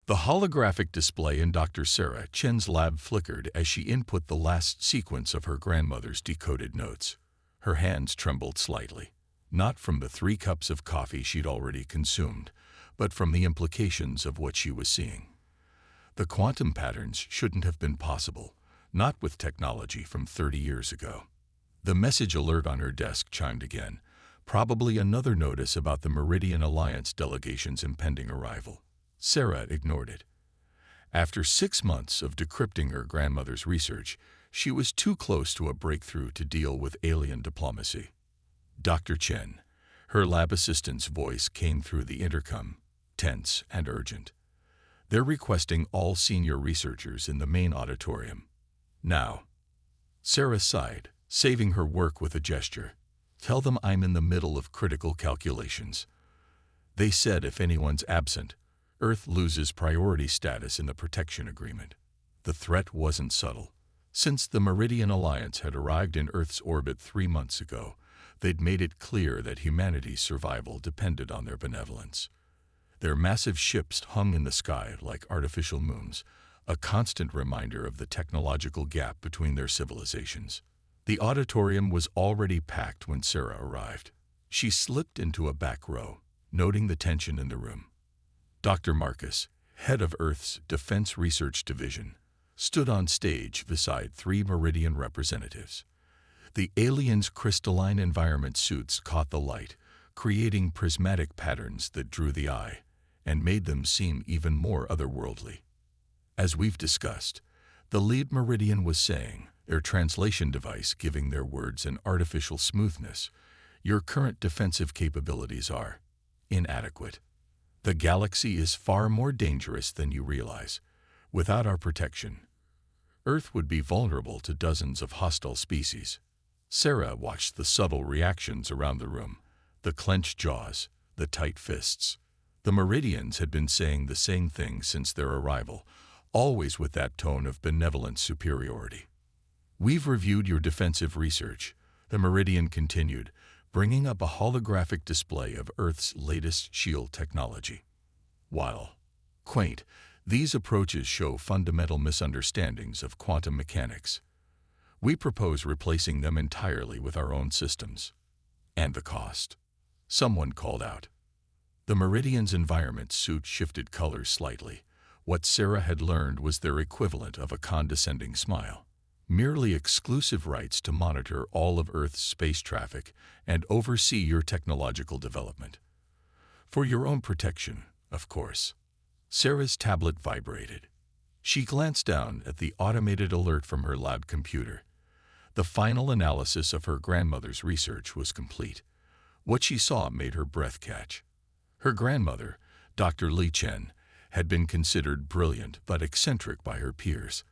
The holographic display in Dr. Sarah Chen's lab flickered as she input the last sequence of her grandmother's decoded notes. Her hands trembled slightly, not from the 3 cups of coffee she'd already consumed, but from the implications of what she was seeing. The quantum patterns shouldn't have been possible, not with technology from 30 years ago. The message alert on her desk chimed again, probably another notice about the Meridian Alliance delegation's impending arrival. Sarah ignored it. After 6 months of decrypting her grandmother's research, she was too close to a breakthrough to deal with alien diplomacy. Dr. Chen, her lab assistant's voice came through the intercom, tense and urgent. They're requesting all senior researchers in the main auditorium. Now. Sarah sighed, saving her work with a gesture. Tell them I'm in the middle of critical calculations. They said if anyone's absent, Earth loses priority status in the protection agreement. The threat wasn't subtle. Since the Meridian Alliance had arrived in Earth's orbit 3 months ago, they'd made it clear that humanity's survival depended on their benevolence. Their massive ships hung in the sky like artificial moons, a constant reminder of the technological gap between their civilizations. The auditorium was already packed when Sarah arrived. She slipped into a back row, noting the tension in the room. Dr. Marcus, head of Earth's Defense Research Division, stood on stage beside 3 Meridian representatives. The aliens' crystalline environment suits caught the light, creating prismatic patterns that drew the eye and made them seem even more otherworldly. As we've discussed, the lead Meridian was saying, their translation device giving their words an artificial smoothness, your current defensive capabilities are inadequate. The galaxy is far more dangerous than you realize. Without our protection, Earth would be vulnerable to dozens of hostile species. Sarah watched the subtle reactions around the room, the clenched jaws, the tight fists. The Meridians had been saying the same thing since their arrival, always with that tone of benevolent superiority. We've reviewed your defensive research, the Meridian continued, bringing up a holographic display of Earth's latest shield technology. While quaint, these approaches show fundamental misunderstandings of quantum mechanics. We propose replacing them entirely with our own systems. And the cost? Someone called out. The Meridian's environment suit shifted colors slightly. What Sarah had learned was their equivalent of a condescending smile. Merely exclusive rights to monitor all of Earth's space traffic and oversee your technological development. For your own protection, of course. Sarah's tablet vibrated. She glanced down at the automated alert from her lab computer. The final analysis of her grandmother's research was complete. What she saw made her breath catch. Her grandmother, Dr. Li Chen, had been considered brilliant but eccentric by her peers.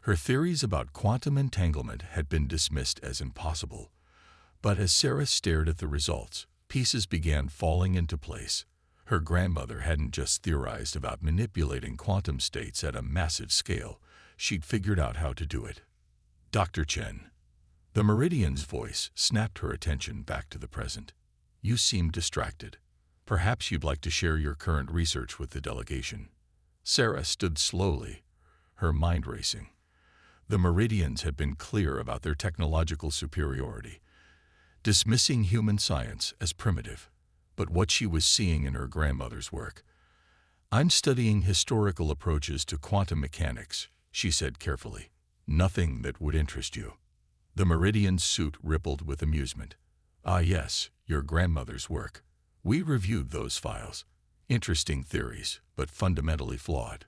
Her theories about quantum entanglement had been dismissed as impossible. But as Sarah stared at the results, pieces began falling into place. Her grandmother hadn't just theorized about manipulating quantum states at a massive scale. She'd figured out how to do it. Dr. Chen. The Meridian's voice snapped her attention back to the present. You seem distracted. Perhaps you'd like to share your current research with the delegation. Sarah stood slowly, her mind racing. The Meridians had been clear about their technological superiority, dismissing human science as primitive. But what she was seeing in her grandmother's work. I'm studying historical approaches to quantum mechanics, she said carefully. Nothing that would interest you. The Meridian's suit rippled with amusement. Ah yes, your grandmother's work. We reviewed those files. Interesting theories, but fundamentally flawed.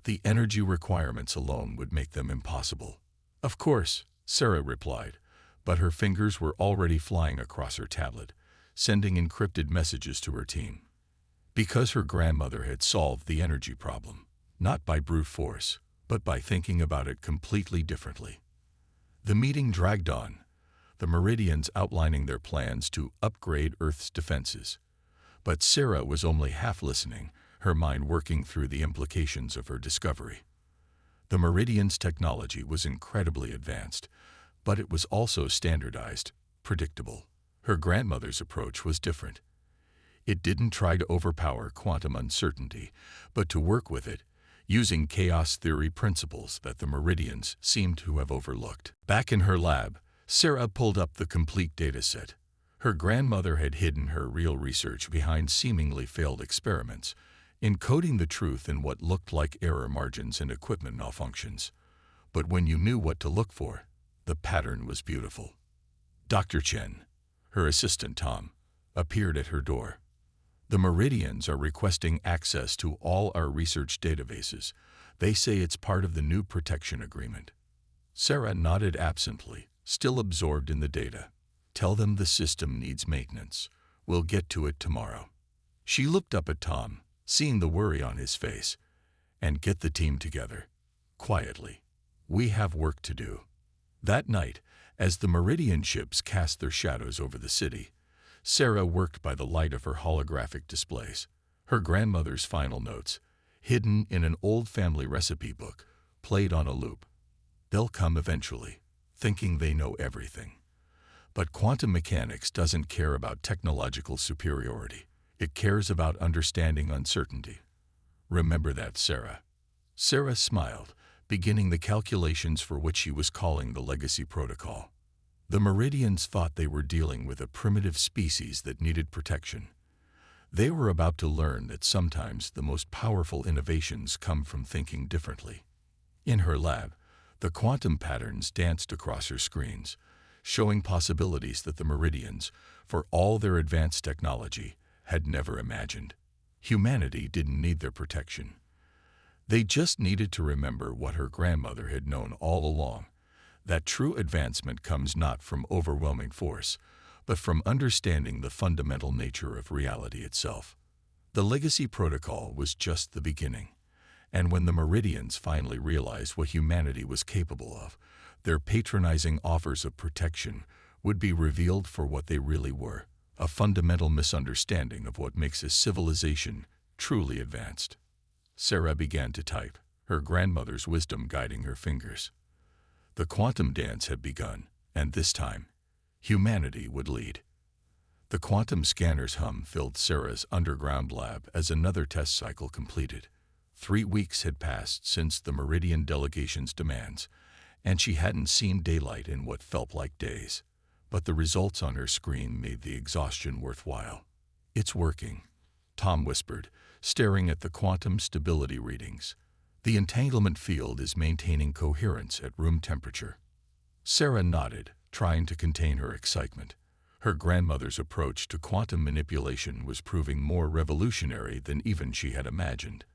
The energy requirements alone would make them impossible. Of course, Sarah replied, but her fingers were already flying across her tablet, sending encrypted messages to her team. Because her grandmother had solved the energy problem, not by brute force, but by thinking about it completely differently. The meeting dragged on, the Meridians outlining their plans to upgrade Earth's defenses. But Sarah was only half listening, her mind working through the implications of her discovery. The Meridian's technology was incredibly advanced, but it was also standardized, predictable. Her grandmother's approach was different. It didn't try to overpower quantum uncertainty, but to work with it, using chaos theory principles that the Meridians seemed to have overlooked. Back in her lab, Sarah pulled up the complete dataset. Her grandmother had hidden her real research behind seemingly failed experiments, encoding the truth in what looked like error margins and equipment malfunctions. But when you knew what to look for, the pattern was beautiful. Dr. Chen, her assistant Tom, appeared at her door. The Meridians are requesting access to all our research databases. They say it's part of the new protection agreement. Sarah nodded absently, still absorbed in the data. Tell them the system needs maintenance. We'll get to it tomorrow. She looked up at Tom, seeing the worry on his face. And get the team together. Quietly. We have work to do. That night, as the Meridian ships cast their shadows over the city, Sarah worked by the light of her holographic displays. Her grandmother's final notes, hidden in an old family recipe book, played on a loop. They'll come eventually, thinking they know everything. But quantum mechanics doesn't care about technological superiority. It cares about understanding uncertainty. Remember that, Sarah. Sarah smiled, beginning the calculations for what she was calling the legacy protocol. The Meridians thought they were dealing with a primitive species that needed protection. They were about to learn that sometimes the most powerful innovations come from thinking differently. In her lab, the quantum patterns danced across her screens, showing possibilities that the Meridians, for all their advanced technology, had never imagined. Humanity didn't need their protection. They just needed to remember what her grandmother had known all along, that true advancement comes not from overwhelming force, but from understanding the fundamental nature of reality itself. The legacy protocol was just the beginning, and when the Meridians finally realized what humanity was capable of, their patronizing offers of protection would be revealed for what they really were, a fundamental misunderstanding of what makes a civilization truly advanced. Sarah began to type, her grandmother's wisdom guiding her fingers. The quantum dance had begun, and this time, humanity would lead. The quantum scanner's hum filled Sarah's underground lab as another test cycle completed. 3 weeks had passed since the Meridian delegation's demands, and she hadn't seen daylight in what felt like days. But the results on her screen made the exhaustion worthwhile. It's working, Tom whispered, staring at the quantum stability readings. The entanglement field is maintaining coherence at room temperature. Sarah nodded, trying to contain her excitement. Her grandmother's approach to quantum manipulation was proving more revolutionary than even she had imagined.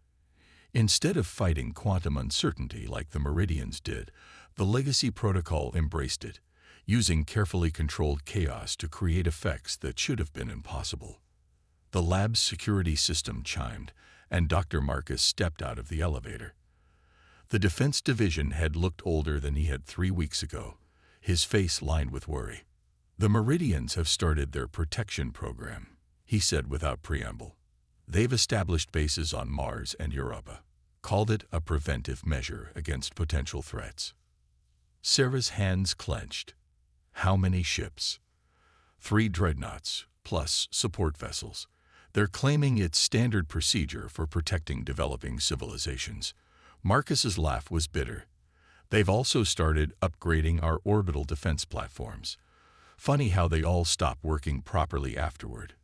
Instead of fighting quantum uncertainty like the Meridians did, the legacy protocol embraced it, using carefully controlled chaos to create effects that should have been impossible. The lab's security system chimed, and Dr. Marcus stepped out of the elevator. The defense division head looked older than he had 3 weeks ago, his face lined with worry. The Meridians have started their protection program, he said without preamble. They've established bases on Mars and Europa, called it a preventive measure against potential threats. Sarah's hands clenched. How many ships? 3 dreadnoughts, plus support vessels. They're claiming it's standard procedure for protecting developing civilizations. Marcus's laugh was bitter. They've also started upgrading our orbital defense platforms. Funny how they all stop working properly afterward.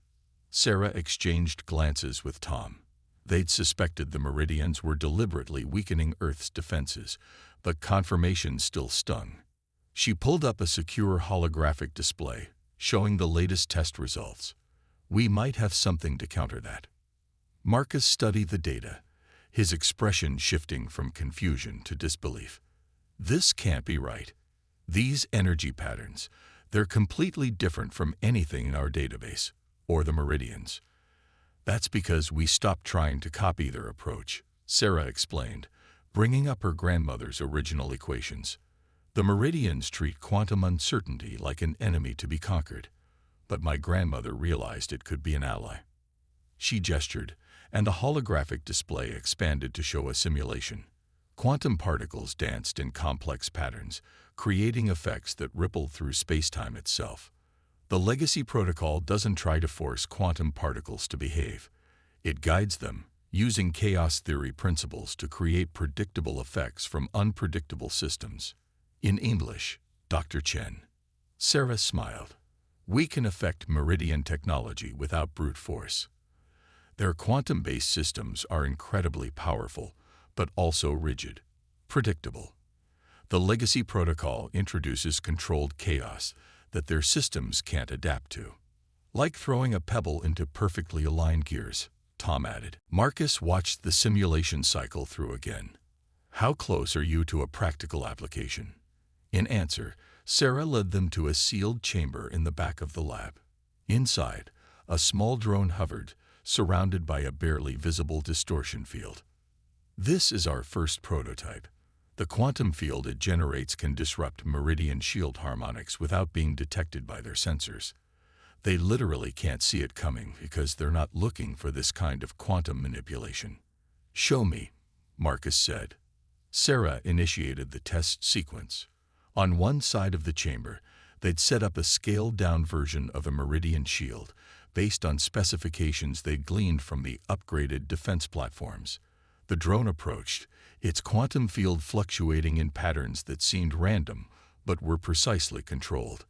Sarah exchanged glances with Tom. They'd suspected the Meridians were deliberately weakening Earth's defenses, but confirmation still stung. She pulled up a secure holographic display, showing the latest test results. We might have something to counter that. Marcus studied the data, his expression shifting from confusion to disbelief. This can't be right. These energy patterns, they're completely different from anything in our database, or the Meridians. That's because we stopped trying to copy their approach, Sarah explained, bringing up her grandmother's original equations. The Meridians treat quantum uncertainty like an enemy to be conquered, but my grandmother realized it could be an ally. She gestured, and a holographic display expanded to show a simulation. Quantum particles danced in complex patterns, creating effects that rippled through space-time itself. The legacy protocol doesn't try to force quantum particles to behave. It guides them, using chaos theory principles to create predictable effects from unpredictable systems. In English, Dr. Chen. Sarah smiled. We can affect meridian technology without brute force. Their quantum-based systems are incredibly powerful, but also rigid, predictable. The legacy protocol introduces controlled chaos that their systems can't adapt to. Like throwing a pebble into perfectly aligned gears, Tom added. Marcus watched the simulation cycle through again. How close are you to a practical application? In answer, Sarah led them to a sealed chamber in the back of the lab. Inside, a small drone hovered, surrounded by a barely visible distortion field. This is our first prototype. The quantum field it generates can disrupt meridian shield harmonics without being detected by their sensors. They literally can't see it coming because they're not looking for this kind of quantum manipulation. Show me, Marcus said. Sarah initiated the test sequence. On one side of the chamber, they'd set up a scaled-down version of a meridian shield based on specifications they'd gleaned from the upgraded defense platforms. The drone approached, its quantum field fluctuating in patterns that seemed random but were precisely controlled.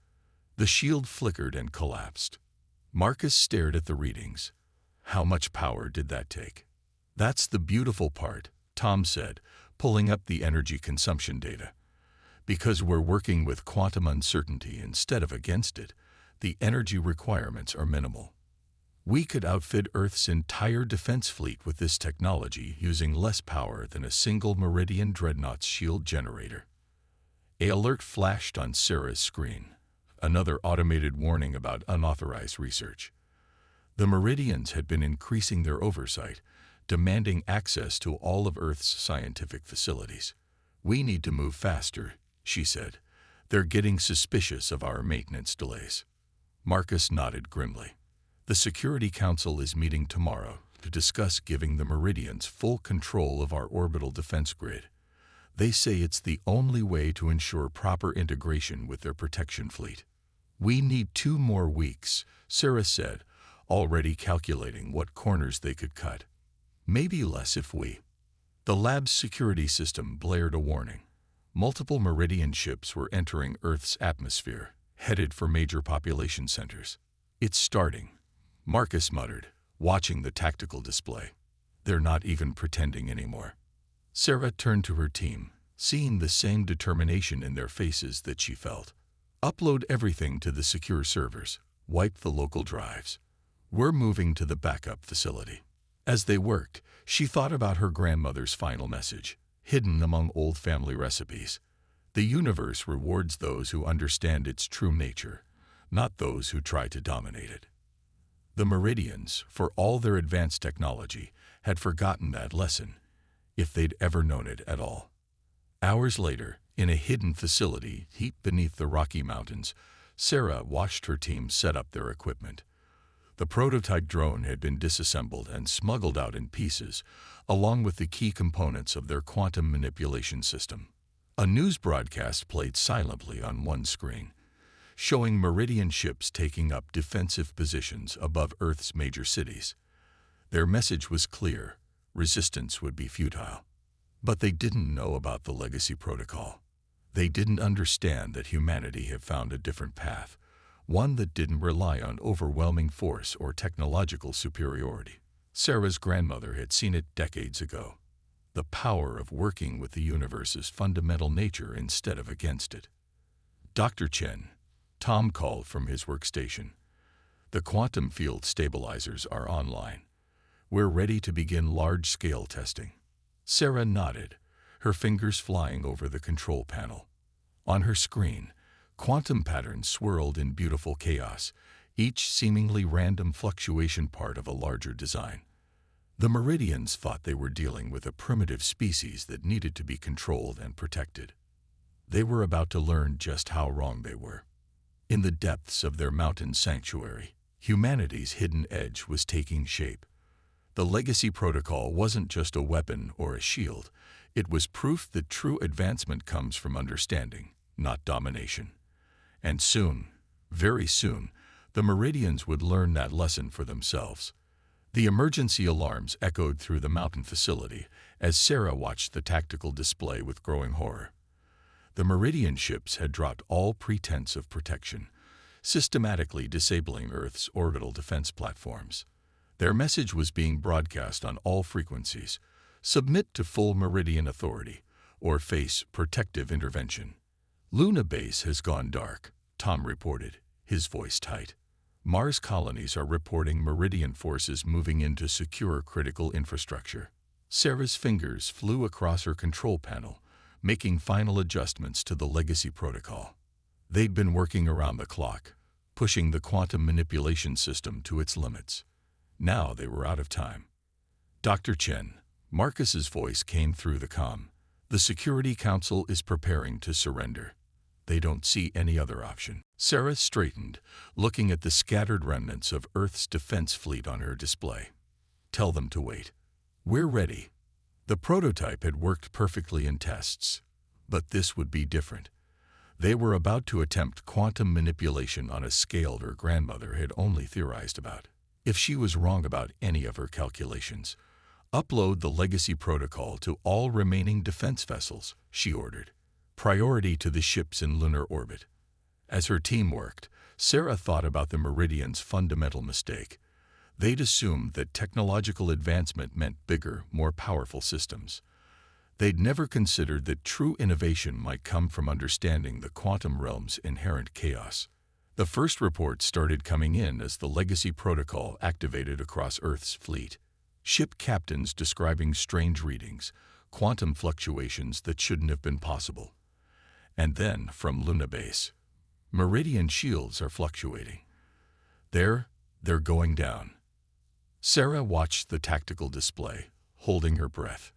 The shield flickered and collapsed. Marcus stared at the readings. How much power did that take? That's the beautiful part, Tom said, pulling up the energy consumption data. Because we're working with quantum uncertainty instead of against it, the energy requirements are minimal. We could outfit Earth's entire defense fleet with this technology using less power than a single Meridian Dreadnought's shield generator. An alert flashed on Sarah's screen. Another automated warning about unauthorized research. The Meridians had been increasing their oversight, demanding access to all of Earth's scientific facilities. We need to move faster, she said. They're getting suspicious of our maintenance delays. Marcus nodded grimly. The Security Council is meeting tomorrow to discuss giving the Meridians full control of our orbital defense grid. They say it's the only way to ensure proper integration with their protection fleet. We need 2 more weeks, Sarah said, already calculating what corners they could cut. Maybe less if we. The lab's security system blared a warning. Multiple Meridian ships were entering Earth's atmosphere, headed for major population centers. It's starting, Marcus muttered, watching the tactical display. They're not even pretending anymore. Sarah turned to her team, seeing the same determination in their faces that she felt. Upload everything to the secure servers. Wipe the local drives. We're moving to the backup facility. As they worked, she thought about her grandmother's final message, hidden among old family recipes. The universe rewards those who understand its true nature, not those who try to dominate it. The Meridians, for all their advanced technology, had forgotten that lesson, if they'd ever known it at all. Hours later, in a hidden facility deep beneath the Rocky Mountains, Sarah watched her team set up their equipment. The prototype drone had been disassembled and smuggled out in pieces, along with the key components of their quantum manipulation system. A news broadcast played silently on one screen, showing Meridian ships taking up defensive positions above Earth's major cities. Their message was clear: resistance would be futile. But they didn't know about the legacy protocol. They didn't understand that humanity had found a different path, one that didn't rely on overwhelming force or technological superiority. Sarah's grandmother had seen it decades ago. The power of working with the universe's fundamental nature instead of against it. Dr. Chen, Tom called from his workstation. The quantum field stabilizers are online. We're ready to begin large-scale testing. Sarah nodded, her fingers flying over the control panel. On her screen, quantum patterns swirled in beautiful chaos, each seemingly random fluctuation part of a larger design. The Meridians thought they were dealing with a primitive species that needed to be controlled and protected. They were about to learn just how wrong they were. In the depths of their mountain sanctuary, humanity's hidden edge was taking shape. The legacy protocol wasn't just a weapon or a shield. It was proof that true advancement comes from understanding, not domination. And soon, very soon, The Meridians would learn that lesson for themselves. The emergency alarms echoed through the mountain facility as Sarah watched the tactical display with growing horror. The Meridian ships had dropped all pretense of protection, systematically disabling Earth's orbital defense platforms. Their message was being broadcast on all frequencies: submit to full Meridian authority, or face protective intervention. Luna Base has gone dark, Tom reported, his voice tight. Mars colonies are reporting Meridian forces moving in to secure critical infrastructure. Sarah's fingers flew across her control panel, making final adjustments to the legacy protocol. They'd been working around the clock, pushing the quantum manipulation system to its limits. Now they were out of time. Dr. Chen, Marcus's voice came through the comm. The Security Council is preparing to surrender. They don't see any other option. Sarah straightened, looking at the scattered remnants of Earth's defense fleet on her display. Tell them to wait. We're ready. The prototype had worked perfectly in tests, but this would be different. They were about to attempt quantum manipulation on a scale her grandmother had only theorized about. If she was wrong about any of her calculations, upload the legacy protocol to all remaining defense vessels, she ordered. Priority to the ships in lunar orbit. As her team worked, Sarah thought about the Meridians' fundamental mistake. They'd assumed that technological advancement meant bigger, more powerful systems. They'd never considered that true innovation might come from understanding the quantum realm's inherent chaos. The first reports started coming in as the legacy protocol activated across Earth's fleet. Ship captains describing strange readings, quantum fluctuations that shouldn't have been possible. And then, from Luna Base, Meridian shields are fluctuating. They're going down. Sarah watched the tactical display, holding her breath.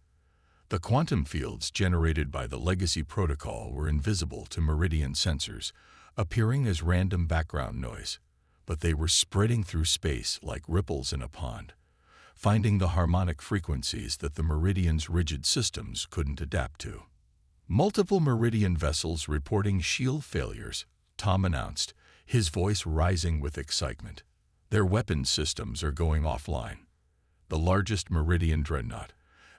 The quantum fields generated by the legacy protocol were invisible to Meridian sensors, appearing as random background noise, but they were spreading through space like ripples in a pond, finding the harmonic frequencies that the Meridian's rigid systems couldn't adapt to. Multiple Meridian vessels reporting shield failures, Tom announced, his voice rising with excitement. Their weapons systems are going offline. The largest Meridian dreadnought,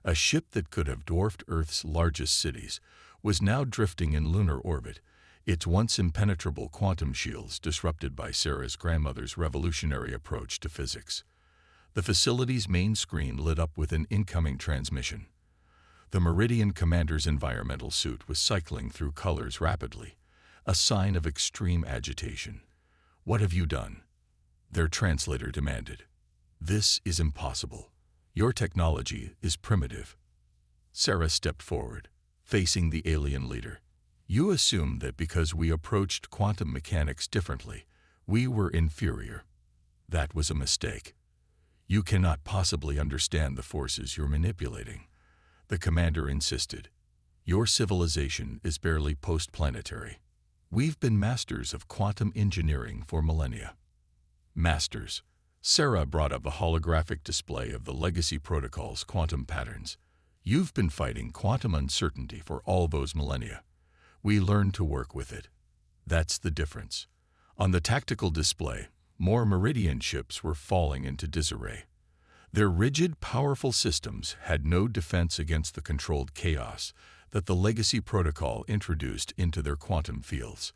a ship that could have dwarfed Earth's largest cities, was now drifting in lunar orbit, its once impenetrable quantum shields disrupted by Sarah's grandmother's revolutionary approach to physics. The facility's main screen lit up with an incoming transmission. The Meridian commander's environmental suit was cycling through colors rapidly, a sign of extreme agitation. "What have you done?" their translator demanded. "This is impossible. Your technology is primitive." Sarah stepped forward, facing the alien leader. "You assumed that because we approached quantum mechanics differently, we were inferior. That was a mistake. You cannot possibly understand the forces you're manipulating," the commander insisted. "Your civilization is barely post-planetary. We've been masters of quantum engineering for millennia." Masters. Sarah brought up a holographic display of the legacy protocol's quantum patterns. "You've been fighting quantum uncertainty for all those millennia. We learned to work with it. That's the difference." On the tactical display, more Meridian ships were falling into disarray. Their rigid, powerful systems had no defense against the controlled chaos that the legacy protocol introduced into their quantum fields.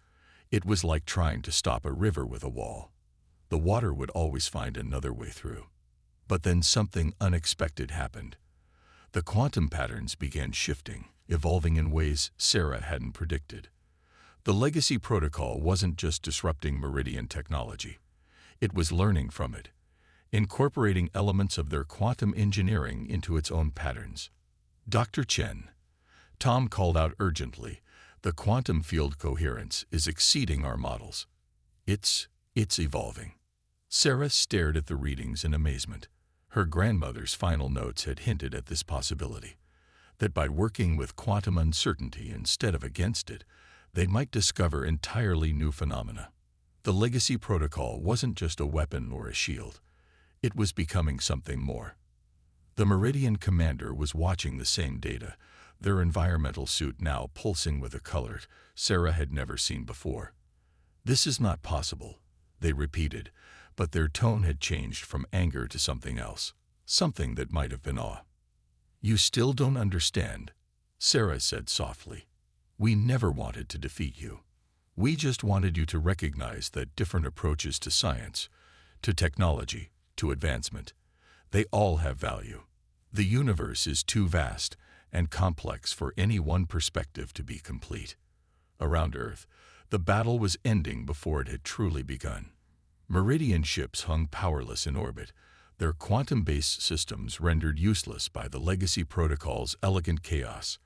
It was like trying to stop a river with a wall. The water would always find another way through. But then something unexpected happened. The quantum patterns began shifting, evolving in ways Sarah hadn't predicted. The legacy protocol wasn't just disrupting Meridian technology. It was learning from it, incorporating elements of their quantum engineering into its own patterns. "Dr. Chen," Tom called out urgently, "the quantum field coherence is exceeding our models. It's evolving." Sarah stared at the readings in amazement. Her grandmother's final notes had hinted at this possibility, that by working with quantum uncertainty instead of against it, they might discover entirely new phenomena. The legacy protocol wasn't just a weapon or a shield. It was becoming something more. The Meridian commander was watching the same data, their environmental suit now pulsing with a color Sarah had never seen before. "This is not possible," they repeated, but their tone had changed from anger to something else, something that might have been awe. "You still don't understand," Sarah said softly. "We never wanted to defeat you. We just wanted you to recognize that different approaches to science, to technology, to advancement, they all have value. The universe is too vast and complex for any one perspective to be complete." Around Earth, the battle was ending before it had truly begun. Meridian ships hung powerless in orbit, their quantum-based systems rendered useless by the legacy protocol's elegant chaos.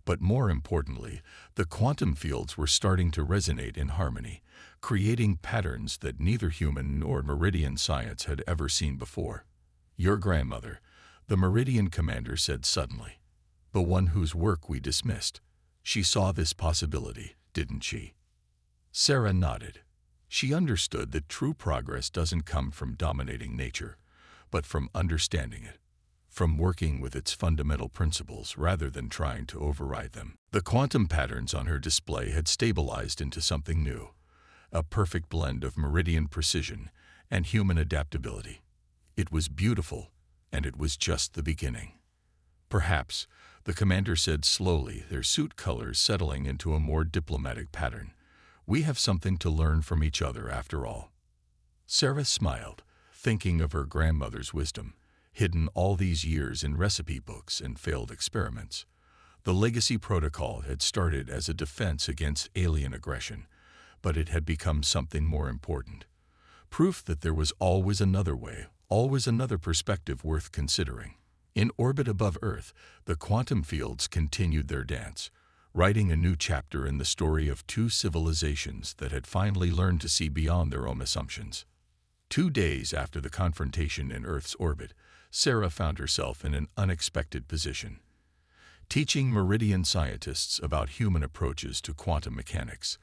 But more importantly, the quantum fields were starting to resonate in harmony, creating patterns that neither human nor Meridian science had ever seen before. "Your grandmother," the Meridian commander said suddenly. "The one whose work we dismissed. She saw this possibility, didn't she?" Sarah nodded. She understood that true progress doesn't come from dominating nature, but from understanding it, from working with its fundamental principles rather than trying to override them. The quantum patterns on her display had stabilized into something new, a perfect blend of Meridian precision and human adaptability. It was beautiful, and it was just the beginning. "Perhaps," the commander said slowly, their suit colors settling into a more diplomatic pattern, "we have something to learn from each other after all." Sarah smiled, thinking of her grandmother's wisdom, hidden all these years in recipe books and failed experiments. The legacy protocol had started as a defense against alien aggression, but it had become something more important. Proof that there was always another way, always another perspective worth considering. In orbit above Earth, the quantum fields continued their dance, writing a new chapter in the story of two civilizations that had finally learned to see beyond their own assumptions. 2 days after the confrontation in Earth's orbit, Sarah found herself in an unexpected position. Teaching Meridian scientists about human approaches to quantum mechanics.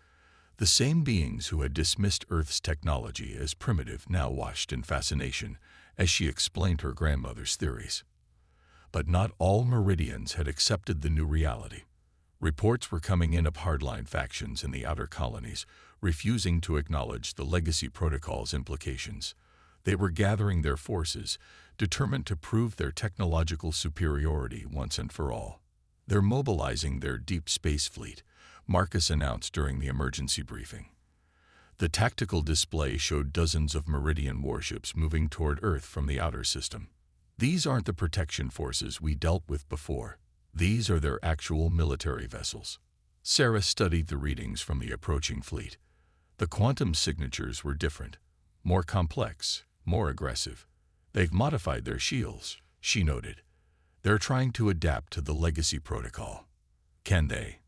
The same beings who had dismissed Earth's technology as primitive now watched in fascination as she explained her grandmother's theories. But not all Meridians had accepted the new reality. Reports were coming in of hardline factions in the outer colonies, refusing to acknowledge the legacy protocol's implications. They were gathering their forces, determined to prove their technological superiority once and for all. "They're mobilizing their deep space fleet," Marcus announced during the emergency briefing. The tactical display showed dozens of Meridian warships moving toward Earth from the outer system. "These aren't the protection forces we dealt with before. These are their actual military vessels." Sarah studied the readings from the approaching fleet. The quantum signatures were different, more complex, more aggressive. "They've modified their shields," she noted. "They're trying to adapt to the legacy protocol." "Can they?"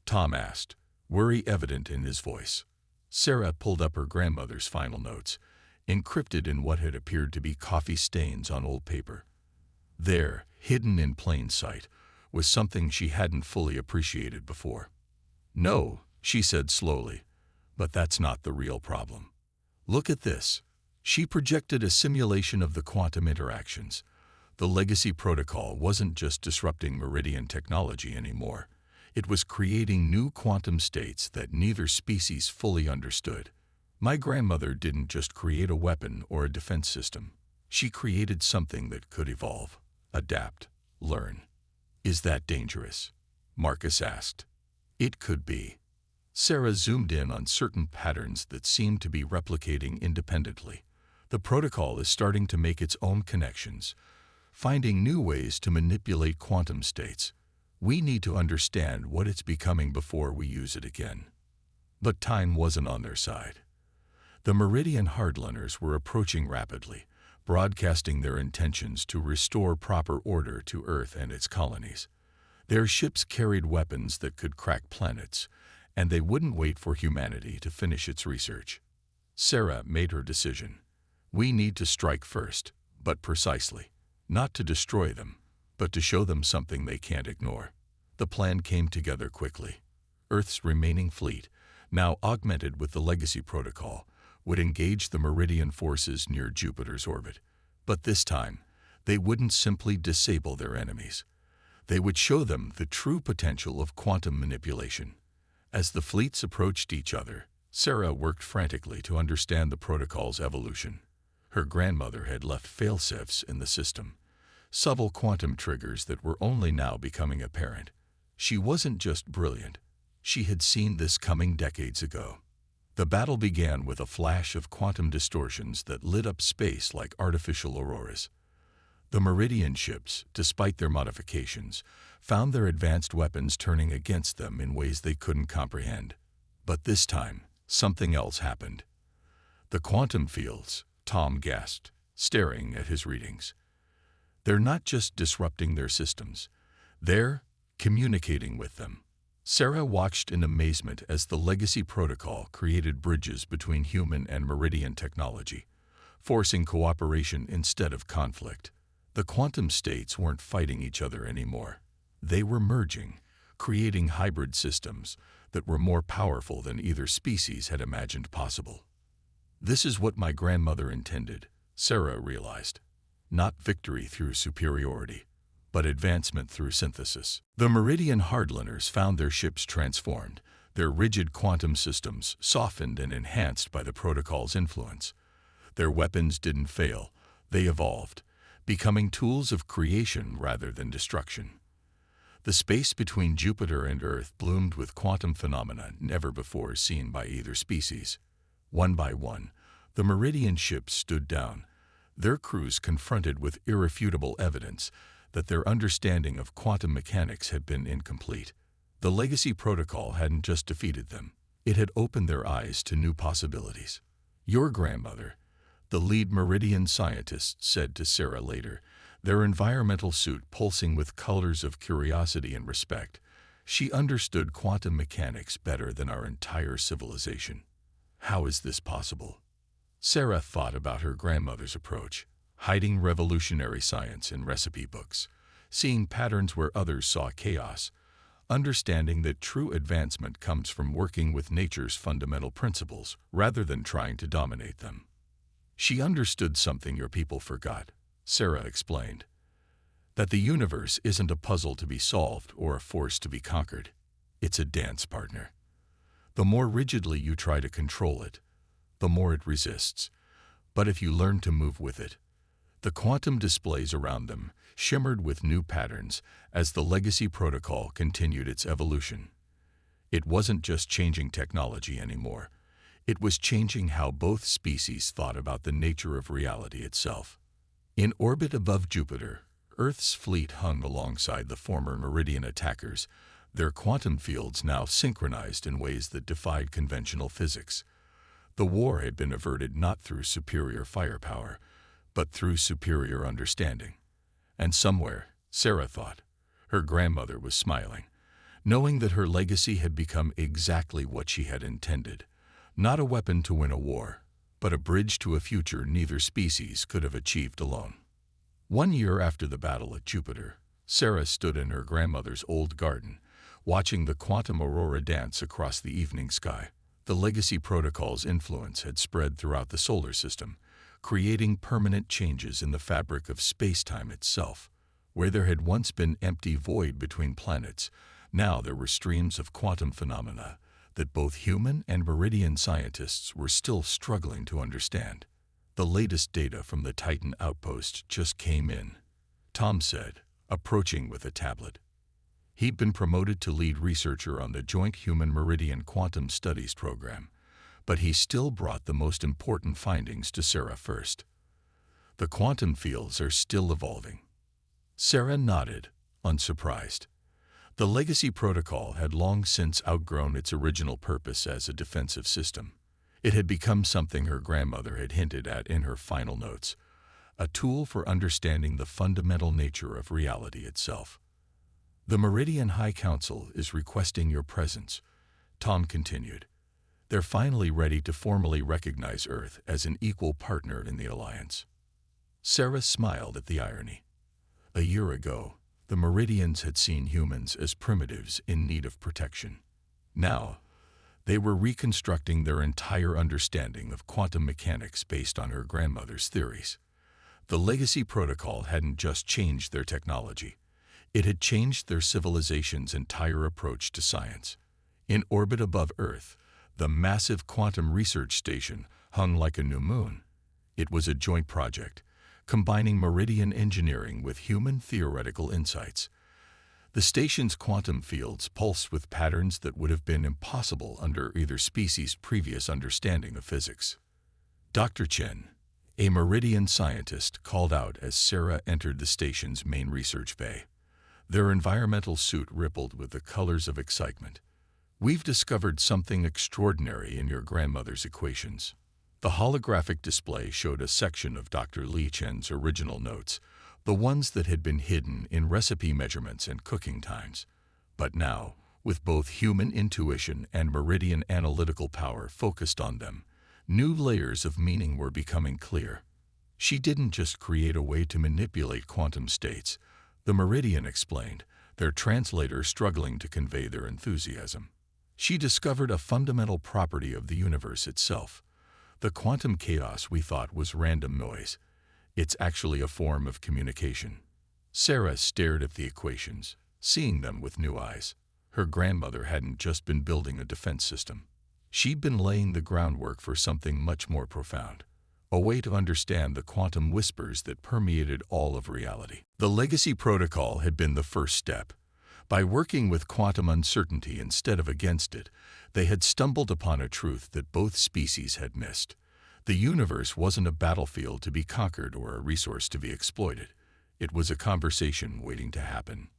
Tom asked, worry evident in his voice. Sarah pulled up her grandmother's final notes, encrypted in what had appeared to be coffee stains on old paper. There, hidden in plain sight, was something she hadn't fully appreciated before. "No," she said slowly, "but that's not the real problem. Look at this." She projected a simulation of the quantum interactions. The legacy protocol wasn't just disrupting Meridian technology anymore. It was creating new quantum states that neither species fully understood. My grandmother didn't just create a weapon or a defense system. She created something that could evolve, adapt, learn. "Is that dangerous?" Marcus asked. "It could be." Sarah zoomed in on certain patterns that seemed to be replicating independently. The protocol is starting to make its own connections, finding new ways to manipulate quantum states. We need to understand what it's becoming before we use it again. But time wasn't on their side. The Meridian hardliners were approaching rapidly, broadcasting their intentions to restore proper order to Earth and its colonies. Their ships carried weapons that could crack planets, and they wouldn't wait for humanity to finish its research. Sarah made her decision. We need to strike first, but precisely. Not to destroy them, but to show them something they can't ignore. The plan came together quickly. Earth's remaining fleet, now augmented with the legacy protocol, would engage the Meridian forces near Jupiter's orbit. But this time, they wouldn't simply disable their enemies. They would show them the true potential of quantum manipulation. As the fleets approached each other, Sarah worked frantically to understand the protocol's evolution. Her grandmother had left failsafes in the system, subtle quantum triggers that were only now becoming apparent. She wasn't just brilliant. She had seen this coming decades ago. The battle began with a flash of quantum distortions that lit up space like artificial auroras. The Meridian ships, despite their modifications, found their advanced weapons turning against them in ways they couldn't comprehend. But this time, something else happened. The quantum fields, Tom gasped, staring at his readings. They're not just disrupting their systems. They're communicating with them. Sarah watched in amazement as the legacy protocol created bridges between human and Meridian technology, forcing cooperation instead of conflict. The quantum states weren't fighting each other anymore. They were merging, creating hybrid systems that were more powerful than either species had imagined possible. This is what my grandmother intended, Sarah realized. Not victory through superiority, but advancement through synthesis. The Meridian hardliners found their ships transformed, their rigid quantum systems softened and enhanced by the protocol's influence. Their weapons didn't fail, they evolved, becoming tools of creation rather than destruction. The space between Jupiter and Earth bloomed with quantum phenomena never before seen by either species. One by one, the Meridian ships stood down, their crews confronted with irrefutable evidence that their understanding of quantum mechanics had been incomplete. The legacy protocol hadn't just defeated them, it had opened their eyes to new possibilities. Your grandmother, the lead Meridian scientist, said to Sarah later, their environmental suit pulsing with colors of curiosity and respect. She understood quantum mechanics better than our entire civilization. How is this possible? Sarah thought about her grandmother's approach, hiding revolutionary science in recipe books, seeing patterns where others saw chaos, understanding that true advancement comes from working with nature's fundamental principles rather than trying to dominate them. She understood something your people forgot, Sarah explained, that the universe isn't a puzzle to be solved or a force to be conquered. It's a dance partner. The more rigidly you try to control it, the more it resists. But if you learn to move with it, the quantum displays around them shimmered with new patterns as the legacy protocol continued its evolution. It wasn't just changing technology anymore. It was changing how both species thought about the nature of reality itself. In orbit above Jupiter, Earth's fleet hung alongside the former Meridian attackers, their quantum fields now synchronized in ways that defied conventional physics. The war had been averted not through superior firepower, but through superior understanding. And somewhere, Sarah thought, her grandmother was smiling, knowing that her legacy had become exactly what she had intended. Not a weapon to win a war, but a bridge to a future neither species could have achieved alone. 1 year after the battle at Jupiter, Sarah stood in her grandmother's old garden, watching the quantum aurora dance across the evening sky. The legacy protocol's influence had spread throughout the solar system, creating permanent changes in the fabric of space-time itself. Where there had once been empty void between planets, now there were streams of quantum phenomena that both human and Meridian scientists were still struggling to understand. The latest data from the Titan outpost just came in, Tom said, approaching with a tablet. He'd been promoted to lead researcher on the Joint Human-Meridian Quantum Studies program, but he still brought the most important findings to Sarah first. The quantum fields are still evolving. Sarah nodded, unsurprised. The legacy protocol had long since outgrown its original purpose as a defensive system. It had become something her grandmother had hinted at in her final notes, a tool for understanding the fundamental nature of reality itself. The Meridian High Council is requesting your presence, Tom continued. They're finally ready to formally recognize Earth as an equal partner in the alliance. Sarah smiled at the irony. A year ago, the Meridians had seen humans as primitives in need of protection. Now, they were reconstructing their entire understanding of quantum mechanics based on her grandmother's theories. The legacy protocol hadn't just changed their technology. It had changed their civilization's entire approach to science. In orbit above Earth, The massive quantum research station hung like a new moon. It was a joint project, combining meridian engineering with human theoretical insights. The station's quantum fields pulsed with patterns that would have been impossible under either species' previous understanding of physics. Dr. Chen, a meridian scientist, called out as Sarah entered the station's main research bay. Their environmental suit rippled with the colors of excitement. "We've discovered something extraordinary in your grandmother's equations." The holographic display showed a section of Dr. Li Chen's original notes, the ones that had been hidden in recipe measurements and cooking times. But now, with both human intuition and meridian analytical power focused on them, new layers of meaning were becoming clear. She didn't just create a way to manipulate quantum states, the meridian explained, their translator struggling to convey their enthusiasm. She discovered a fundamental property of the universe itself. The quantum chaos we thought was random noise. It's actually a form of communication. Sarah stared at the equations, seeing them with new eyes. Her grandmother hadn't just been building a defense system. She'd been laying the groundwork for something much more profound, a way to understand the quantum whispers that permeated all of reality. The legacy protocol had been the first step. By working with quantum uncertainty instead of against it, they had stumbled upon a truth that both species had missed. The universe wasn't a battlefield to be conquered or a resource to be exploited. It was a conversation waiting to happen.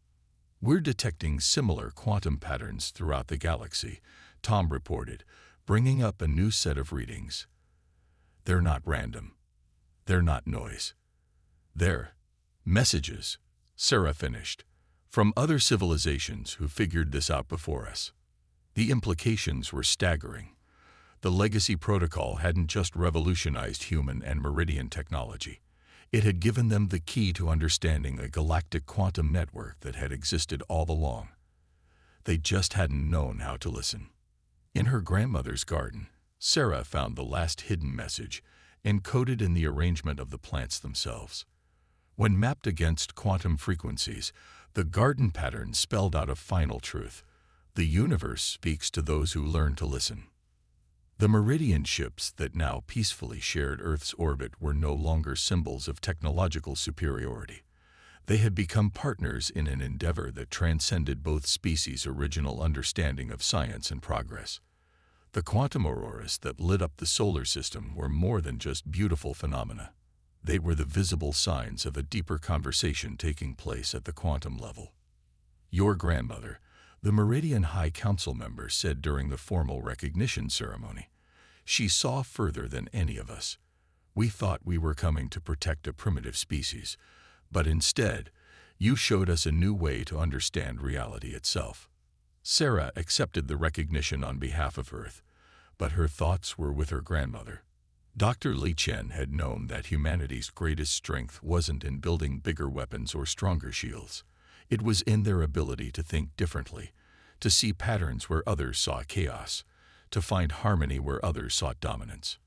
"We're detecting similar quantum patterns throughout the galaxy," Tom reported, bringing up a new set of readings. "They're not random. They're not noise. They're messages," Sarah finished, "from other civilizations who figured this out before us." The implications were staggering. The legacy protocol hadn't just revolutionized human and meridian technology. It had given them the key to understanding a galactic quantum network that had existed all along. They just hadn't known how to listen. In her grandmother's garden, Sarah found the last hidden message, encoded in the arrangement of the plants themselves. When mapped against quantum frequencies, the garden pattern spelled out a final truth: the universe speaks to those who learn to listen. The meridian ships that now peacefully shared Earth's orbit were no longer symbols of technological superiority. They had become partners in an endeavor that transcended both species' original understanding of science and progress. The quantum auroras that lit up the solar system were more than just beautiful phenomena. They were the visible signs of a deeper conversation taking place at the quantum level. "Your grandmother," the Meridian High Council member said during the formal recognition ceremony, "she saw further than any of us. We thought we were coming to protect a primitive species, but instead, you showed us a new way to understand reality itself." Sarah accepted the recognition on behalf of Earth, but her thoughts were with her grandmother. Dr. Li Chen had known that humanity's greatest strength wasn't in building bigger weapons or stronger shields. It was in their ability to think differently, to see patterns where others saw chaos, to find harmony where others sought dominance.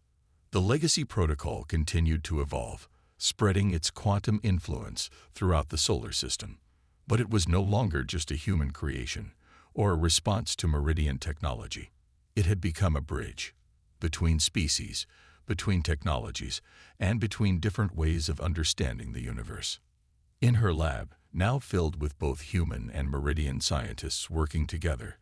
The legacy protocol continued to evolve, spreading its quantum influence throughout the solar system. But it was no longer just a human creation, or a response to meridian technology. It had become a bridge between species, between technologies, and between different ways of understanding the universe. In her lab, now filled with both human and meridian scientists working together,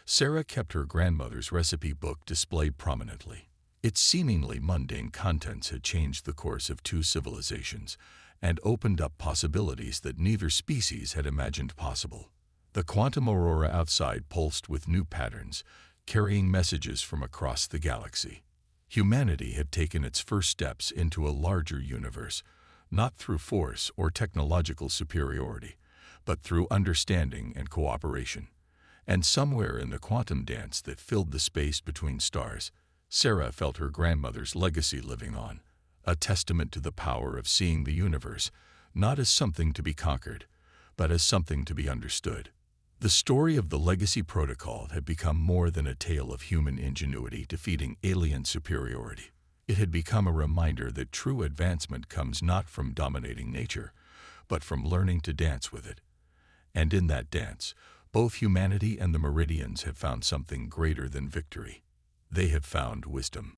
Sarah kept her grandmother's recipe book displayed prominently. Its seemingly mundane contents had changed the course of two civilizations and opened up possibilities that neither species had imagined possible. The quantum aurora outside pulsed with new patterns, carrying messages from across the galaxy. Humanity had taken its first steps into a larger universe, not through force or technological superiority, but through understanding and cooperation. And somewhere in the quantum dance that filled the space between stars, Sarah felt her grandmother's legacy living on, a testament to the power of seeing the universe not as something to be conquered, but as something to be understood. The story of the legacy protocol had become more than a tale of human ingenuity defeating alien superiority. It had become a reminder that true advancement comes not from dominating nature, but from learning to dance with it. And in that dance, both humanity and the Meridians have found something greater than victory. They have found wisdom.